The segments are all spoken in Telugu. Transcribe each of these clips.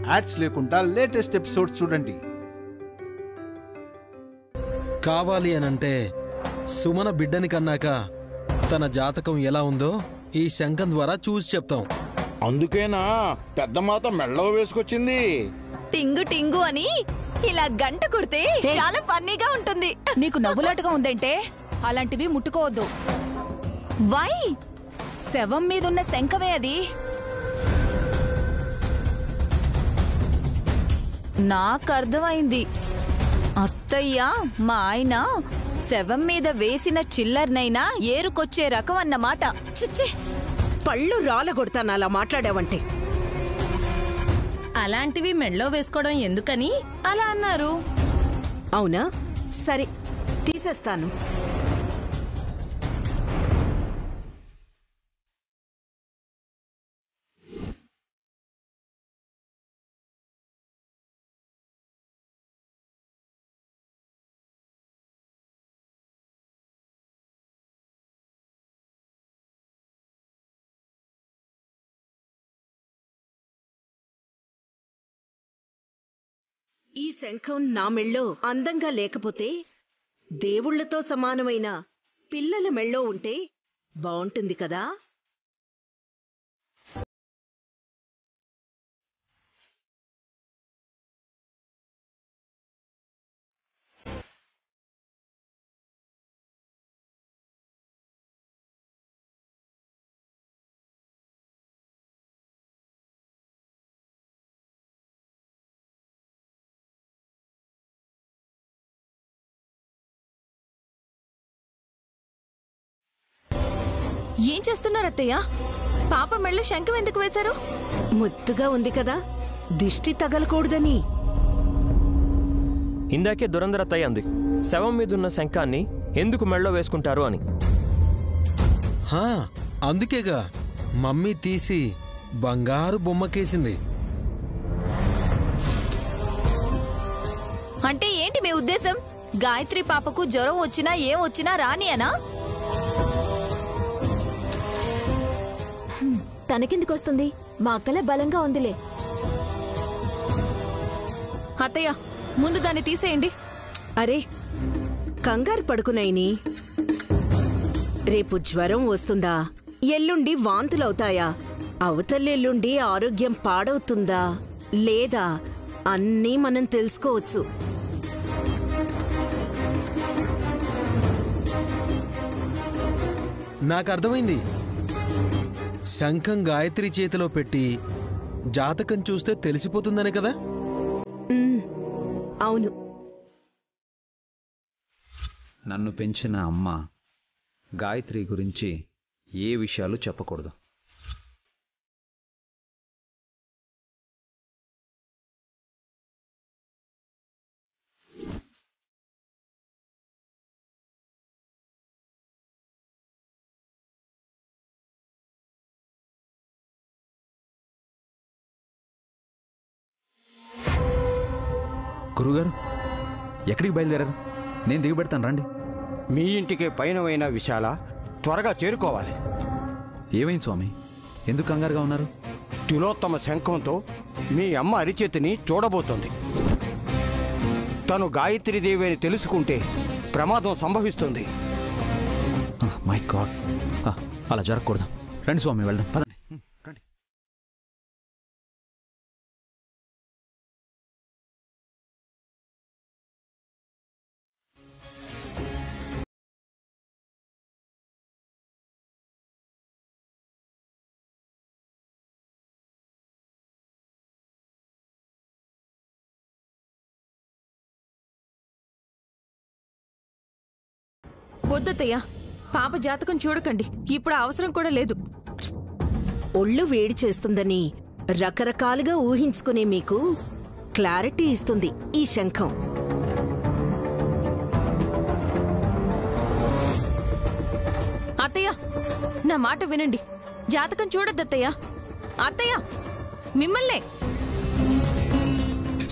యాడ్స్ లేకుండా లేటెస్ట్ ఎపిసోడ్ చూడండి. కావాలి అనంటే సుమన బిడ్డని కన్నాక తన జాతకం ఎలా ఉందో ఈ శంఖం ద్వారా చూసి చెప్తాం. అందుకేనా పెద్దమాత మెళ్ళో వేసుకొచ్చింది. టింగు టింగు అని ఇలా గంట కొడితే చాలా ఫన్నీగా ఉంటుంది. నీకు నవ్వులాటగా ఉందంటే అలాంటివి ముట్టుకోవద్దు. వై? శవం మీదున్న శంఖమే అది. నాకు అర్థమైంది. అత్తయ్య మా ఆయన శవం మీద వేసిన చిల్లర్నైనా ఏరుకొచ్చే రకం అన్నమాట. చిచ్చే, పళ్ళు రాలగొడతాను అలా మాట్లాడావంటే. అలాంటివి మెళ్ళో వేసుకోవడం ఎందుకని అలా అన్నారు. అవునా? సరే, తీసేస్తాను. ఈ శంఖం నా మెళ్ళో అందంగా లేకపోతే దేవుళ్లతో సమానమైన పిల్లల మెళ్ళో ఉంటే బావుంటుంది కదా. ఏం చేస్తున్నారు అత్తయ్య? పాప మెళ్ళో శంఖం ఎందుకు వేశారు? ముద్దుగా ఉంది కదా, దిష్టి తగలకూడదని. ఇందాకే దురంధరత్తయ్య అంది శవం మీదున్న శంఖాన్ని ఎందుకు మెళ్ళో వేసుకుంటారు అని. అందుకేగా మమ్మీ తీసి బంగారు బొమ్మకేసింది. అంటే ఏంటి మీ ఉద్దేశం? గాయత్రి పాపకు జ్వరం వచ్చినా ఏం వచ్చినా రాని అనా? తనకెందుకొస్తుంది? మా అక్కలే బలంగా ఉందిలే. అత్తయ్య, ముందు దాన్ని తీసేయండి. అరే, కంగారు పడుకున్నాయిని. రేపు జ్వరం వస్తుందా, ఎల్లుండి వాంతులవుతాయా, అవతలెల్లుండి ఆరోగ్యం పాడవుతుందా లేదా అన్నీ మనం తెలుసుకోవచ్చు. నాకు అర్థమైంది. శంఖం గాయత్రి చేతిలో పెట్టి జాతకం చూస్తే తెలిసిపోతుందనే కదా. అవును. నన్ను పెంచిన అమ్మ గాయత్రి గురించి ఏ విషయాలు చెప్పకూడదు. గురుగారు, ఎక్కడికి బయలుదేరారు? నేను దిగుబెడతాను, రండి. మీ ఇంటికి పైనవైన విశాల, త్వరగా చేరుకోవాలి. ఏమైంది స్వామి, ఎందుకు కంగారుగా ఉన్నారు? తిలోత్తమ శంఖంతో మీ అమ్మ అరిచేతిని చూడబోతోంది. తను గాయత్రీదేవి అని తెలుసుకుంటే ప్రమాదం సంభవిస్తుంది. మై గాడ్, అలా జరగకూడదు. రండి స్వామి, వెళ్దాం, పదండి. వద్దత్తయ్య, పాప జాతకం చూడకండి. ఇప్పుడు అవసరం కూడా లేదు. ఒళ్ళు వేడి చేస్తుందని రకరకాలుగా ఊహించుకునే మీకు క్లారిటీ ఇస్తుంది ఈ శంఖం. అత్తయ్య, నా మాట వినండి. జాతకం చూడద్దత్తయ్య. అత్తయ్య, మిమ్మల్నే.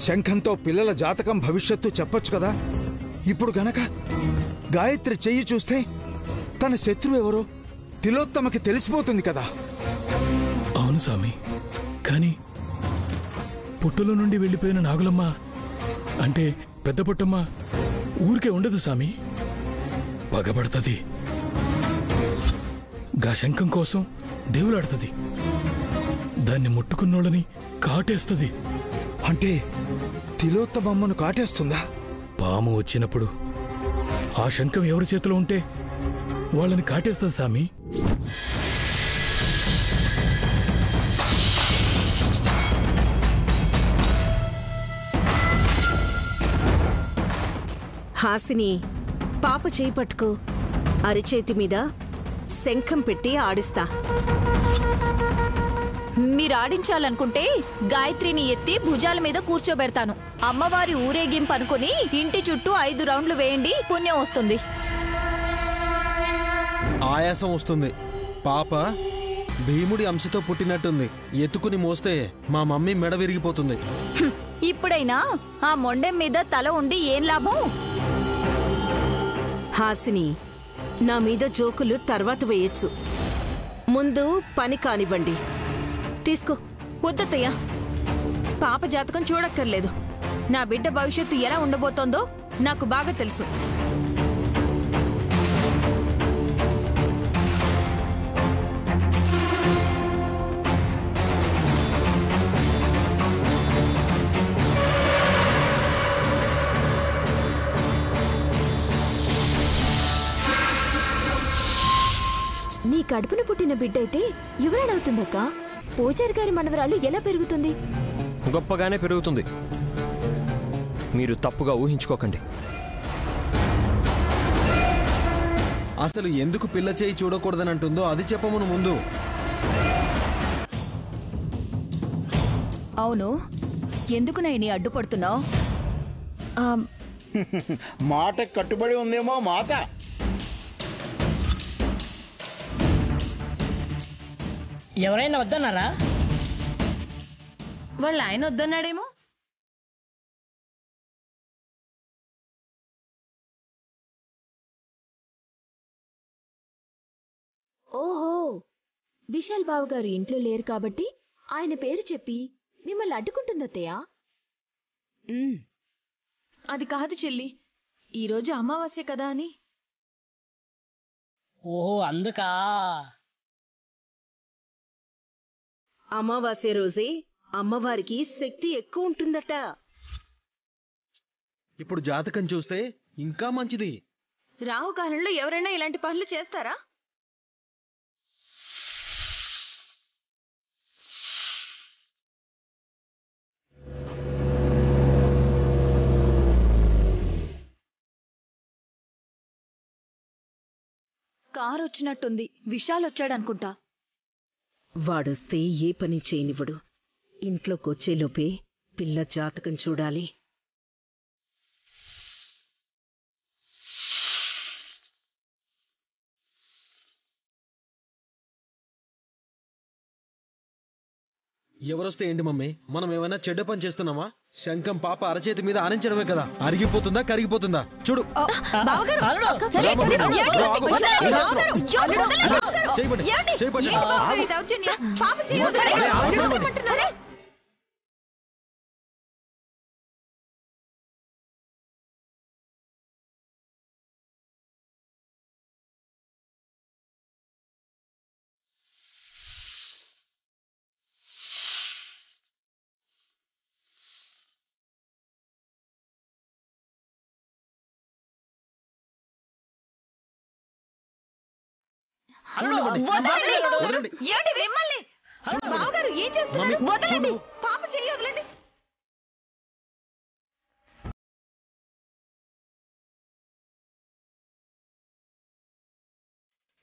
శంఖంతో పిల్లల జాతకం భవిష్యత్తు చెప్పొచ్చు కదా. ఇప్పుడు గనక గాయత్రి చెయ్యి చూస్తే తన శత్రువు ఎవరో తిలోత్తమకి తెలిసిపోతుంది కదా. అవును స్వామి, కానీ పుట్టలో నుండి వెళ్ళిపోయిన నాగులమ్మ అంటే పెద్ద పుట్టమ్మ ఊరికే ఉండదు సామి, పగబడుతుంది. గా శంఖం కోసం దేవులాడుతుంది, దాన్ని ముట్టుకున్నోళ్ళని కాటేస్తుంది. అంటే తిలోత్తమమ్మను కాటేస్తుందా? పాము వచ్చినప్పుడు ఆ శంఖం ఎవరి చేతిలో ఉంటే వాళ్ళని కాటేస్తుంది సామి. హాసిని, పాప చేయి పట్టుకో. అరిచేతి మీద శంఖం పెట్టి ఆడిస్తా. మీరు ఆడించాలనుకుంటే గాయత్రిని ఎత్తి భుజాల మీద కూర్చోబెడతాను. అమ్మవారి ఊరేగింపు అనుకుని ఇంటి చుట్టూ 5 రౌండ్లు వేయండి, పుణ్యం వస్తుంది. ఆయాసం వస్తుంది. పాప భీముడి అంశతో పుట్టినట్టుంది. ఎత్తుకుని మోస్తే మా మమ్మీ మెడ విరిగిపోతుంది. ఇప్పుడైనా ఆ మొండెం మీద తల ఉండి ఏం లాభం? హాసిని, నా మీద జోకులు తర్వాత వేయొచ్చు, ముందు పని కానివ్వండి. తీసుకో. వద్దత్తయ్య, పాప జాతకం చూడక్కర్లేదు. నా బిడ్డ భవిష్యత్తు ఎలా ఉండబోతోందో నాకు బాగా తెలుసు. నీ కడుపున పుట్టిన బిడ్డైతే యువరాడవుతుందక్క. పూజారి గారి మనవరాలు ఎలా పెరుగుతుంది? గొప్పగానే పెరుగుతుంది. మీరు తప్పుగా ఊహించుకోకండి. అసలు ఎందుకు పిల్ల చేయి చూడకూడదని అంటుందో అది చెప్పమును ముందు. అవును, ఎందుకు నైని అడ్డుపడుతున్నావు? మాట కట్టుబడి ఉందేమో మాత. ఎవరైనా వద్దన్నారా? వాళ్ళ ఆయన వద్దన్నాడేమో. ఓహో, విశాల్ బాబు గారు ఇంట్లో లేరు కాబట్టి ఆయన పేరు చెప్పి మిమ్మల్ని అడ్డుకుంటుందత్తయ్య. అది కాదు చెల్లి, ఈరోజు అమావాస్య కదా అని. ఓహో, అందుకా? అమావాస్య రోజే అమ్మవారికి శక్తి ఎక్కువ ఉంటుందట. ఇప్పుడు జాతకం చూస్తే ఇంకా మంచిది. రాహుకాలంలో ఎవరైనా ఇలాంటి పనులు చేస్తారా? కారు వచ్చినట్టుంది. విశాల్ వచ్చాడనుకుంటా. వాడొస్తే ఏ పని చేయనివ్వడు. ఇంట్లోకొచ్చేలోపే పిల్ల జాతకం చూడాలి. ఎవరొస్తే ఏంటి మమ్మీ? మనం ఏమైనా చెడ్డ పని చేస్తున్నామా? శంఖం పాప అరచేతి మీద ఆనించడమే కదా. అరిగిపోతుందా కరిగిపోతుందా చూడు. బావగారు ఏం చేస్తున్నారు? వదలండి, పాప చెయ్యి వదలండి.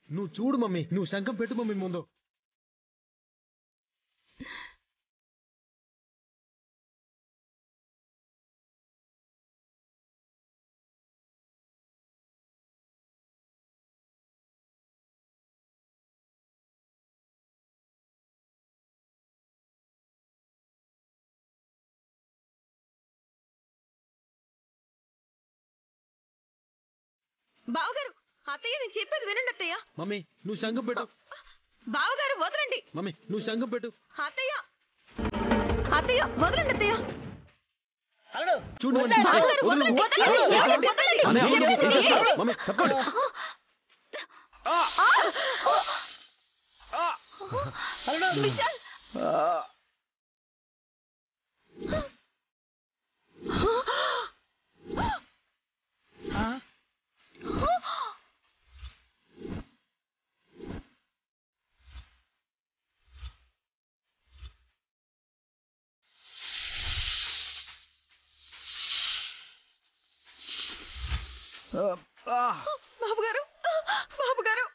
నువ్వు చూడు మమ్మీ, నువ్వు శంఖం పెట్టు మమ్మీ ముందు. బావగారు, అత్తయ్య నేను చెప్పేది వినండి అత్తయ్య. మమ్మీ నువ్వు శంఖం పెట్టు. బావగారు వదలండి. మమ్మీ నువ్వు శంఖం పెట్టు. అత్తయ్య అత్తయ్య వదలండి అత్తయ్య. చూడు బావగారు, వదలండి. వదలండి. మమ్మీ తప్పండి. విశాల్ బాబు గారు, బాబు గారు,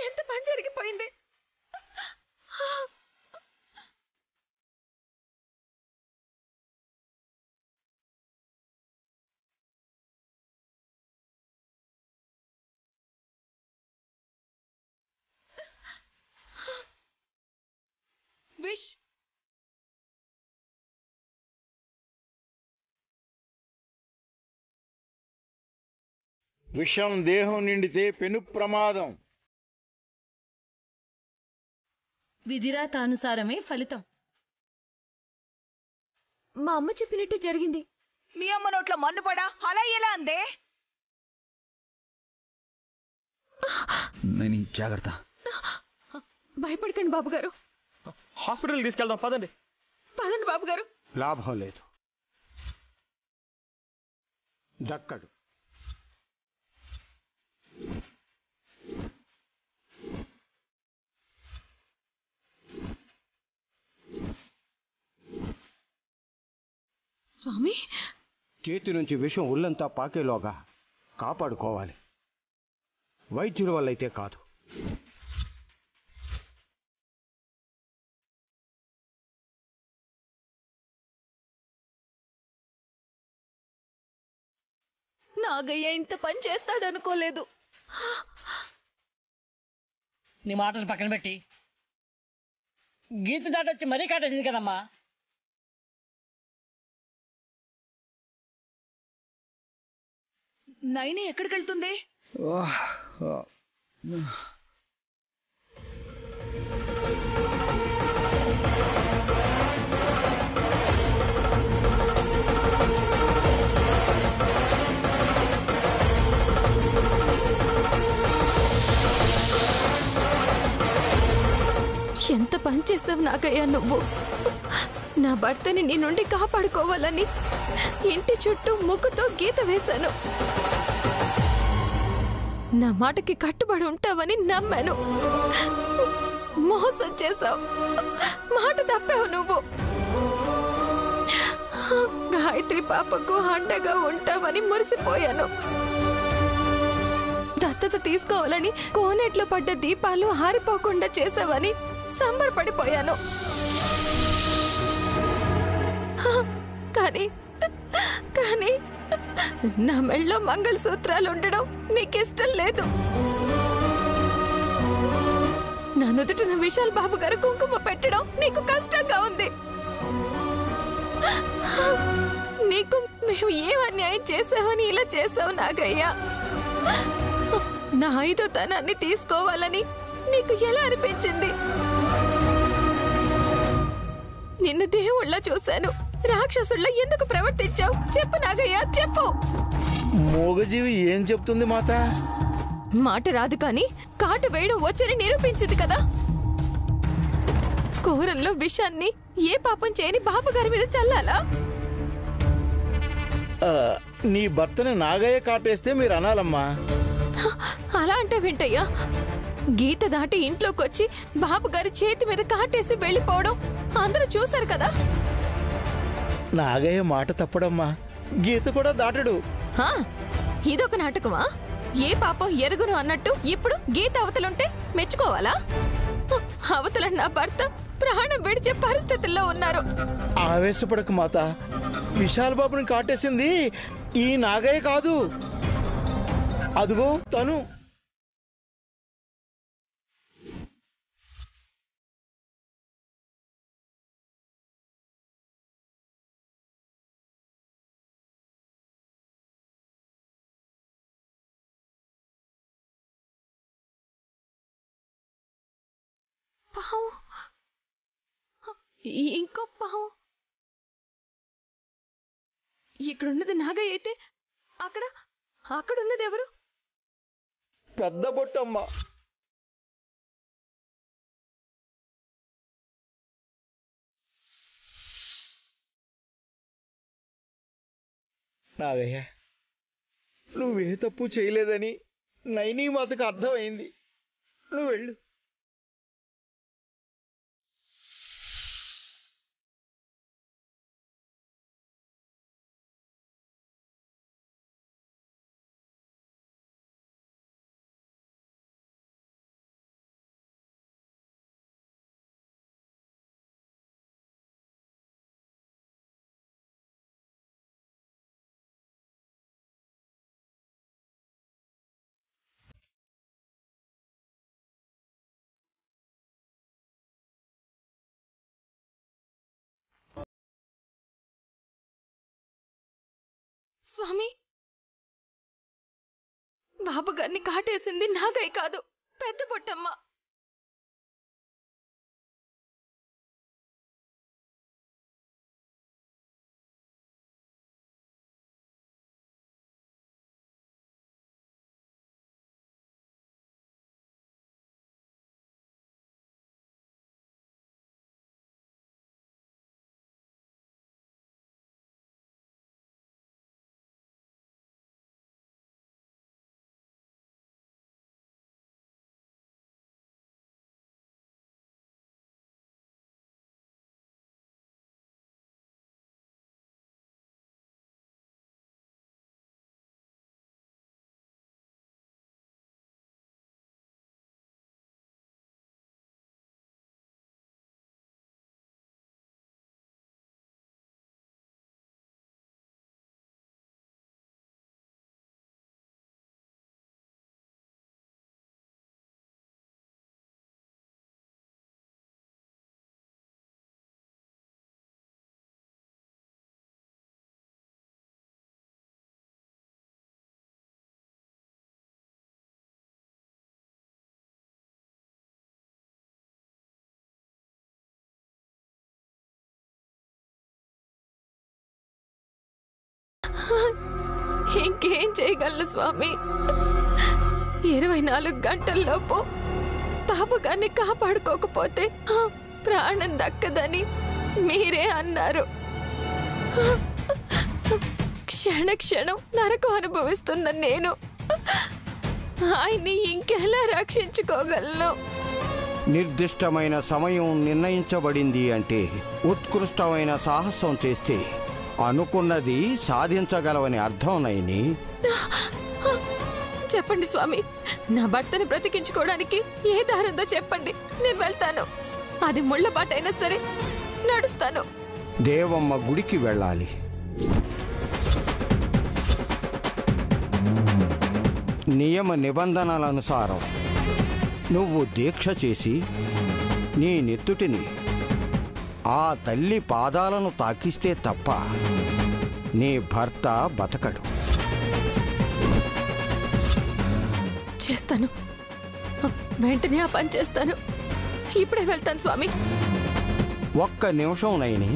ఎంత పని జరిగిపోయింది. విష్ విషం దేహం నిండితే పెను ప్రమాదం. విధిరాతానుసారమే ఫలితం. మా అమ్మ చెప్పినట్టు జరిగింది. మీ అమ్మ నోట్లో మన్ను పడా అలా ఎలా అందే? నేను జాగ్రత్త. భయపడకండి బాబు గారు. హాస్పిటల్కి తీసుకెళ్దాం పదండి. పదండి బాబు గారు. లాభం లేదు, దక్కడు. స్వామి, చేతి నుంచి విషం ఒళ్ళంతా పాకేలోగా కాపాడుకోవాలి. వైద్యుల వల్లైతే కాదు. నాగయ్య ఇంత పని చేస్తాడనుకోలేదు. నీ మాటలు పక్కన పెట్టి గీత దాటొచ్చి మరీ కాటేసింది కదమ్మా. నైని ఎక్కడికి వెళ్తుంది? ఎంత పని చేసావు నాగయ్య నువ్వు. నా భర్తని నీ నుండి కాపాడుకోవాలని ఇంటి చుట్టూ ముగ్గుతో గీత వేశాను. నా మాటకి కట్టుబడి ఉంటావని నమ్మాను. మోసం చేసావు, మాట తప్పావు నువ్వు. గాయత్రి పాపకు అండగా ఉంటావని మురిసిపోయాను. దత్తత తీసుకోవాలని కోనేట్లో పడ్డ దీపాలు ఆరిపోకుండా చేసావని సంబరపడిపోయాను. కానీ కానీ నా మెళ్ళో మంగళసూత్రాలు ఉండడం నీకిష్టం లేదు. నా నుదుటిన విశాల్ బాబు గారు కుంకుమ పెట్టడం నీకు కష్టంగా ఉంది. నీకు మేము ఏం అన్యాయం చేసావని ఇలా చేసావు నాగయ్య? నా 5వ తనాన్ని తీసుకోవాలని నీకు ఎలా అనిపించింది? నిన్ను దేవుళ్ళ చూశాను, రాక్షసుళ్ళ ఎందుకు ప్రవర్తించావు? చెప్పు నాగయ్య, చెప్పు. మూగజీవి ఏం చెప్తుంది మాత? మాట రాదు కానీ కాటు వేయడం వచ్చని నిరూపించింది కదా. కూరల్లో విషాన్ని ఏ పాపం చేయని బాబుగారి మీద చల్లాలా? నీ భర్తని నాగయ్య కాటేస్తే మీరు అనాలమ్మా. అలా అంటే వింటయ్యా, గీత దాటి ఇంట్లోకొచ్చి బాబుగారి చేతి మీద కాటేసి వెళ్ళిపోవడం అందరూ చూశారు కదా. నాగయ్య మాట తప్పడమ్మా, గీత కూడా దాటడు. ఇదొక నాటకమా? ఏ పాపం ఎరుగును అన్నట్టు ఇప్పుడు గీత అవతలుంటే మెచ్చుకోవాలా? అవతల నా భర్త ప్రాణం విడిచే పరిస్థితుల్లో ఉన్నారు. ఆవేశపడకు మాత, విశాల్ బాబుని కాటేసింది ఈ నాగయ్య కాదు, అదుగో తను. ఇంకో పాము. ఇక్కడున్నది నాగయ్య అయితే అక్కడున్నది ఎవరు? పెద్ద బొట్టమ్మ. నాగయ్య, నువ్వే తప్పు చేయలేదని నైనీ మాతకు అర్థమైంది. నువ్వు వెళ్ళు. స్వామి, బాబుగారిని కాటేసింది నాగయ్య కాదు, పెద్ద బొట్టమ్మ. ఇంకేం చేయగలను స్వామి? 24 గంటల్లోపు బాబుగారిని కాపాడుకోకపోతే ప్రాణం దక్కదని మీరే అన్నారు. క్షణ క్షణం నరకం అనుభవిస్తున్న నేను ఆయన్ని ఇంకెలా రక్షించుకోగలను? నిర్దిష్టమైన సమయం నిర్ణయించబడింది అంటే ఉత్కృష్టమైన సాహసం చేస్తే అనుకున్నది సాధించగలవని అర్థం. నైని, చెప్పండి స్వామి, నా భర్తని బ్రతికించుకోవడానికి ఏ దారుందో చెప్పండి, నేను వెళ్తాను. అది ముళ్ళ బాటైనా సరే నడుస్తాను. దేవమ్మ గుడికి వెళ్ళాలి. నియమ నిబంధనల అనుసారం నువ్వు దీక్ష చేసి నీ నెత్తుటిని ఆ తల్లి పాదాలను తాకిస్తే తప్ప నీ భర్త బతకడు. చేస్తాను, వెంటనే ఆ పని చేస్తాను. ఇప్పుడే వెళ్తాను స్వామి. ఒక్క నిమిషం నైని.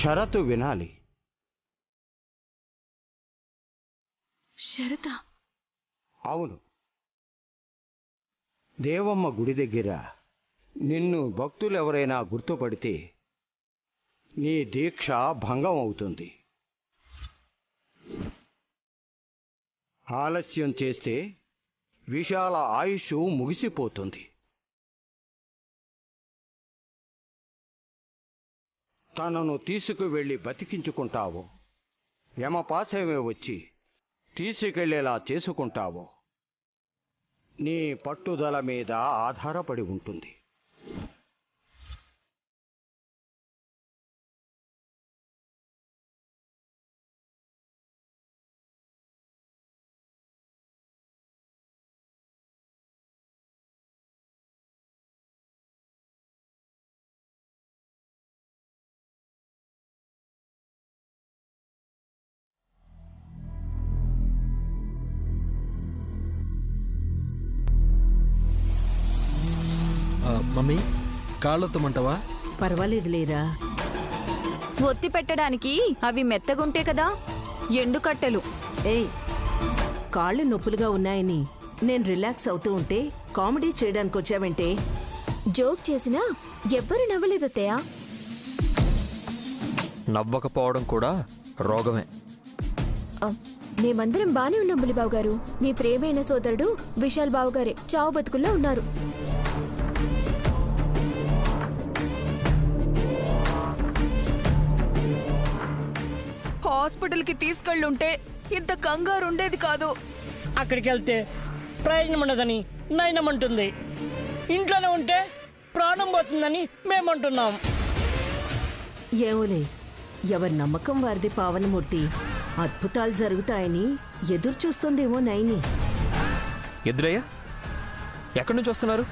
షరతు వినాలి. షరతా? అవును. దేవమ్మ గుడి దగ్గర నిన్ను భక్తులెవరైనా గుర్తుపడితే నీ దీక్ష భంగం అవుతుంది. ఆలస్యం చేస్తే విశాల ఆయుష్ ముగిసిపోతుంది. తనను తీసుకువెళ్ళి బతికించుకుంటావో, యమపాశమే వచ్చి తీసుకెళ్లేలా చేసుకుంటావో నీ పట్టుదల మీద ఆధారపడి ఉంటుంది. మమ్మీ కాళ్ళొత్తమంటావా? పర్వాలేదు లేరా. ఒత్తి పెట్టడానికి అవి మెత్తగుంటే కదా, ఎండు కట్టెలు. ఏయ్, కాళ్ళు నొప్పులుగా ఉన్నాయని నేను రిలాక్స్ అవుతూ ఉంటే కామెడీ చేయడానికి వచ్చావంటే? జోక్ చేసినా ఎవ్వరు నవ్వలేదత్తయ్య. నవ్వకపోవడం కూడా రోగమే. మేమందరం బానే ఉన్నాం బులిబాబు గారు. మీ ప్రేమైన సోదరుడు విశాల్ బాబు గారే చావు బతుకుల్లో ఉన్నారు. హాస్పిటల్కి తీసుకెళ్ళుంటే ఇంత కంగారు ఉండేది కాదు. అక్కడికి వెళ్తే ప్రయోజనం ఉండదని నయనమంటుంది. ఇంట్లోనే ఉంటే ప్రాణం పోతుందని మేమంటున్నాం. ఏమోలే, ఎవరి నమ్మకం వారిది పావనమూర్తి. అద్భుతాలు జరుగుతాయని ఎదురు చూస్తుందేమో నైని. ఎదురయ్యా, ఎక్కడి నుంచి వస్తున్నారు?